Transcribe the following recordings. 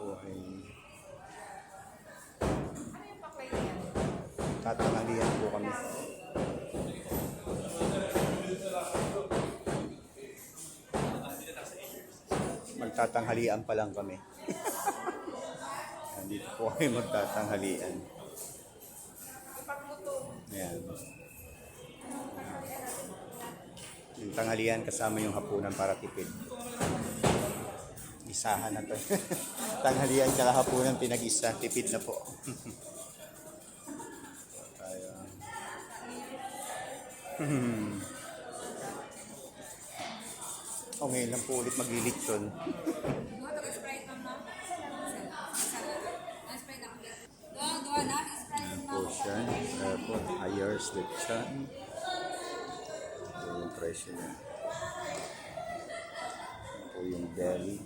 po ay Ano yung paklay niya? tatanghalian po kami. Magtatanghalian pa lang kami. Nandito po kami magtatanghalian. Ipagluto. Ayan. Yung tanghalian kasama yung hapunan para tipid. Isahan na to. Tanghalian tsaka hapunan pinag-isa. Tipid na po. Ayan. O ngayon lang po ulit maglilitsyon. Dua to Sprite mama. Sprite ako. Dua na Sprite Ayan po siya. Airport hires lechon. Ito yung presyo niya. Ito po yung belly.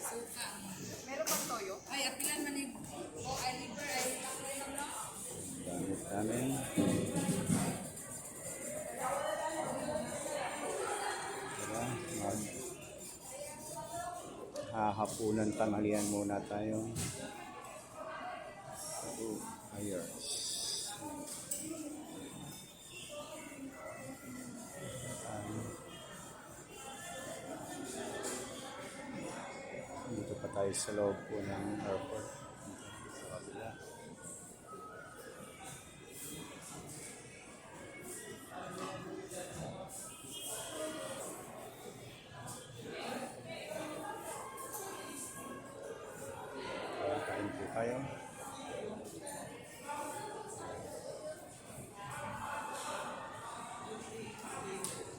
Suka. Meron pang toyo? Ay, apilan man ni ay liver ay Gamit namin. Hahapunan tanghalian muna tayo. Hires. Dito pa tayo sa loob po ng airport.